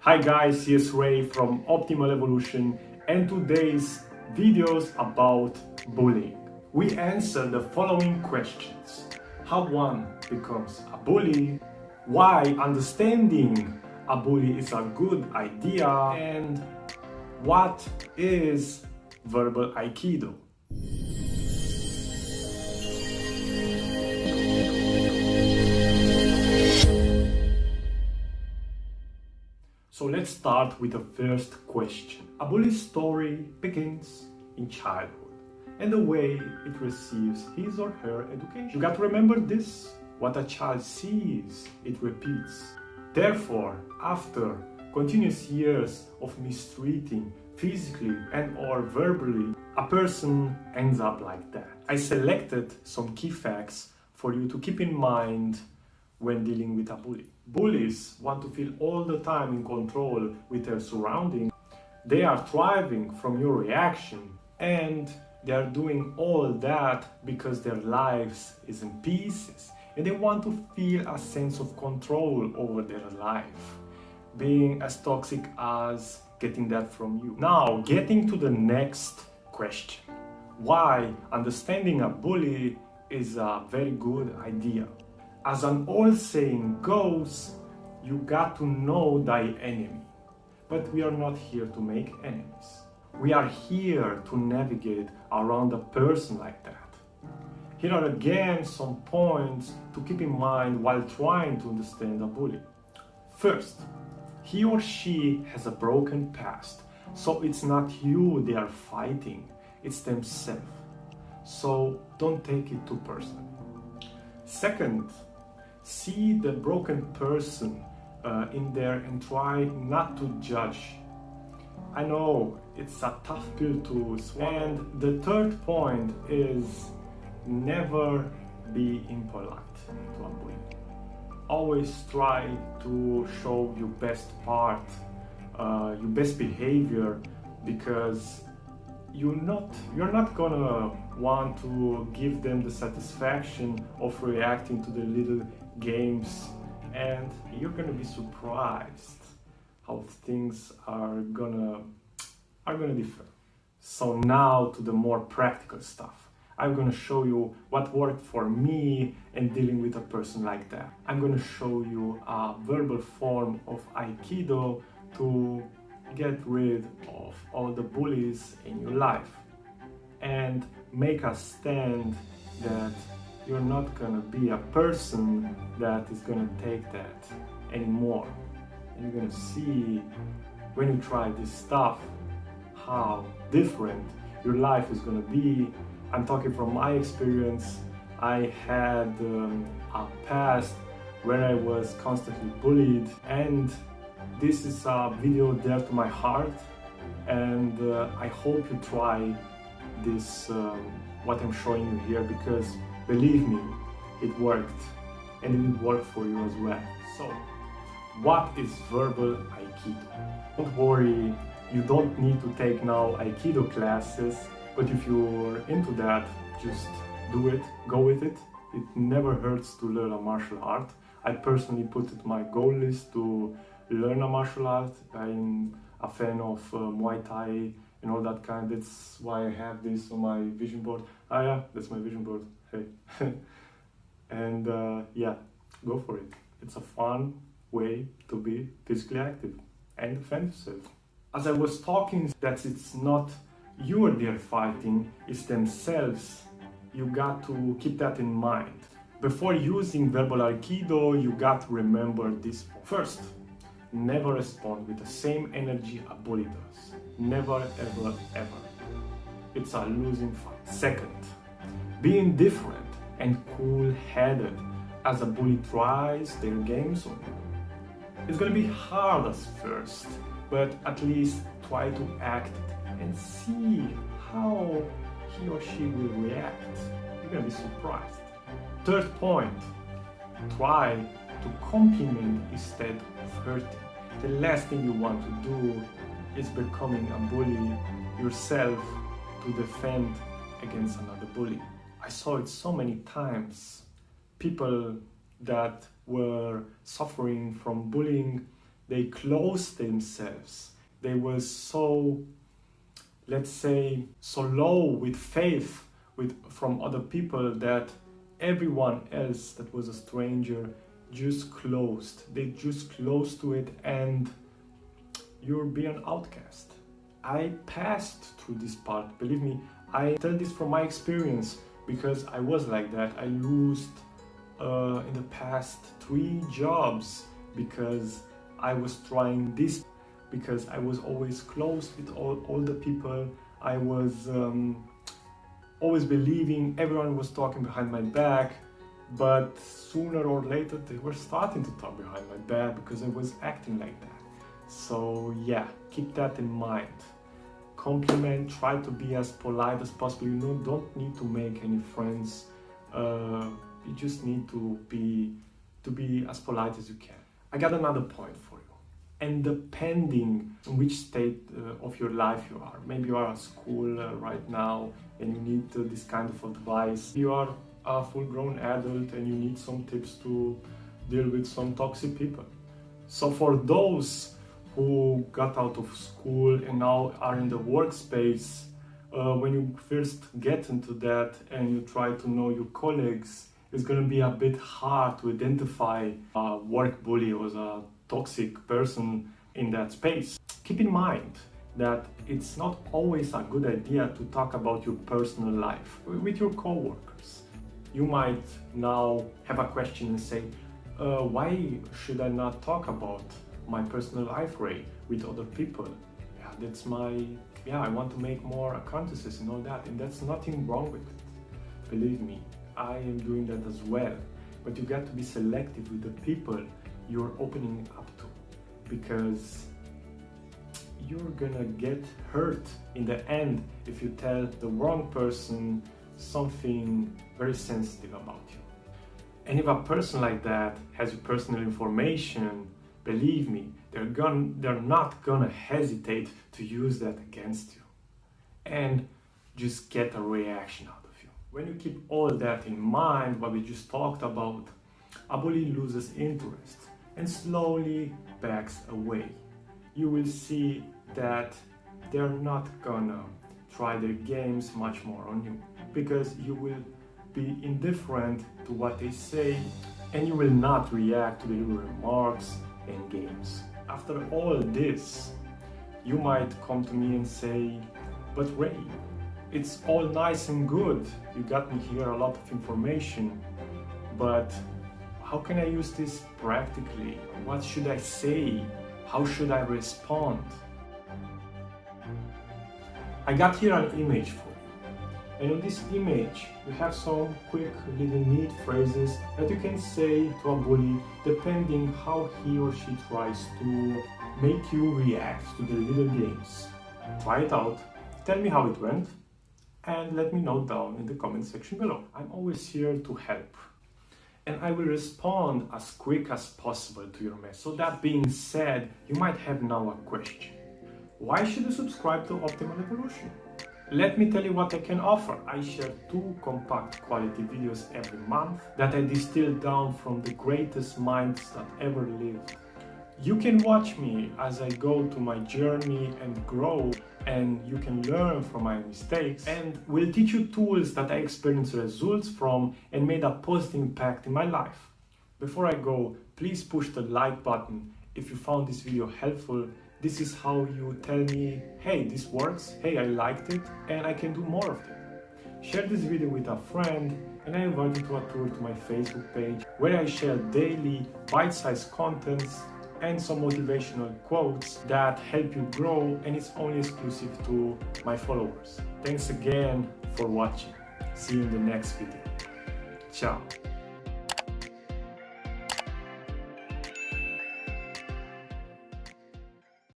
Hi guys, here's Ray from Optimal Evolution and today's videos about bullying. We answer the following questions. How one becomes a bully, why understanding a bully is a good idea, and what is verbal Aikido. So let's start with the first question. A bully's story begins in childhood and the way it receives his or her education. You got to remember this. What a child sees, it repeats. Therefore, after continuous years of mistreating physically and or verbally, a person ends up like that. I selected some key facts for you to keep in mind when dealing with a bully. Bullies want to feel all the time in control with their surroundings. They are thriving from your reaction, and they are doing all that because their lives is in pieces and they want to feel a sense of control over their life, being as toxic as getting that from you. Now, getting to the next question. Why understanding a bully is a very good idea. As an old saying goes, you got to know thy enemy. But we are not here to make enemies. We are here to navigate around a person like that. Here are again some points to keep in mind while trying to understand a bully. First, he or she has a broken past, so it's not you they are fighting, it's themselves. So don't take it too personally. Second, see the broken person in there and try not to judge. I know it's a tough pill to swallow. And the third point is never be impolite to a bully. Always try to show your best part, your best behavior, because you're not gonna want to give them the satisfaction of reacting to the little games, and you're gonna be surprised how things are gonna differ. So now to the more practical stuff. I'm gonna show you what worked for me in dealing with a person like that. I'm gonna show you a verbal form of Aikido to get rid of all the bullies in your life and make a stand that you're not gonna be a person that is gonna take that anymore. And you're gonna see when you try this stuff how different your life is gonna be. I'm talking from my experience. I had a past where I was constantly bullied, and this is a video dear to my heart, and I hope you try this, what I'm showing you here, because believe me, it worked, and it will work for you as well. So, what is verbal Aikido? Don't worry, you don't need to take now Aikido classes, but if you're into that, just do it, go with it. It never hurts to learn a martial art. I personally put it my goal list to learn a martial art. I'm a fan of Muay Thai and all that kind. That's why I have this on my vision board. Ah yeah, that's my vision board. Hey. And yeah, go for it. It's a fun way to be physically active and defend yourself. As I was talking, that it's not you they're fighting, it's themselves. You got to keep that in mind. Before using verbal Aikido, you got to remember this. First, never respond with the same energy a bully does. Never, ever, ever. It's a losing fight. Second, be indifferent and cool-headed as a bully tries their games on you. It's gonna be hard at first, but at least try to act and see how he or she will react. You're gonna be surprised. Third point, try to compliment instead of hurting. The last thing you want to do is becoming a bully yourself to defend against another bully. I saw it so many times. People that were suffering from bullying they closed themselves. They were so, let's say, so low with faith from other people that everyone else that was a stranger just closed. They just closed to it, and you'll be an outcast. I passed through this part, believe me. I tell this from my experience because I was like that. I lost in the past 3 jobs because I was trying this, because I was always close with all the people. I was always believing everyone was talking behind my back, but sooner or later they were starting to talk behind my back because I was acting like that. So yeah, keep that in mind. Compliment, try to be as polite as possible. You don't need to make any friends. You just need to be as polite as you can. I got another point for you. And depending on which state of your life you are, maybe you are at school right now and you need this kind of advice. You are a full-grown adult and you need some tips to deal with some toxic people. So for those who got out of school and now are in the workspace, when you first get into that and you try to know your colleagues, it's going to be a bit hard to identify a work bully or a toxic person in that space. Keep in mind that it's not always a good idea to talk about your personal life with your coworkers. You might now have a question and say, why should I not talk about my personal life, Ray, with other people? I want to make more acquaintances and all that, and that's nothing wrong with it. Believe me, I am doing that as well. But you got to be selective with the people you're opening up to, because you're gonna get hurt in the end if you tell the wrong person something very sensitive about you. And if a person like that has your personal information, believe me, they're not gonna hesitate to use that against you and just get a reaction out of you. When you keep all that in mind, what we just talked about, a bully loses interest and slowly backs away. You will see that they're not gonna try their games much more on you, because you will be indifferent to what they say and you will not react to their remarks and games. After all this, you might come to me and say, but Ray, it's all nice and good. You got me here a lot of information, but how can I use this practically? What should I say? How should I respond? I got here an image for you. And on this image, you have some quick little neat phrases that you can say to a bully depending how he or she tries to make you react to the little games. Try it out, tell me how it went, and let me know down in the comment section below. I'm always here to help, and I will respond as quick as possible to your message. So that being said, you might have now a question. Why should you subscribe to Optimal Evolution? Let me tell you what I can offer. I share 2 compact quality videos every month that I distill down from the greatest minds that ever lived. You can watch me as I go to my journey and grow, and you can learn from my mistakes, and will teach you tools that I experienced results from and made a positive impact in my life. Before I go, please push the like button if you found this video helpful. This is how you tell me, hey, this works, hey, I liked it, and I can do more of it. Share this video with a friend, and I invite you to a tour to my Facebook page, where I share daily bite-sized contents and some motivational quotes that help you grow, and it's only exclusive to my followers. Thanks again for watching. See you in the next video. Ciao.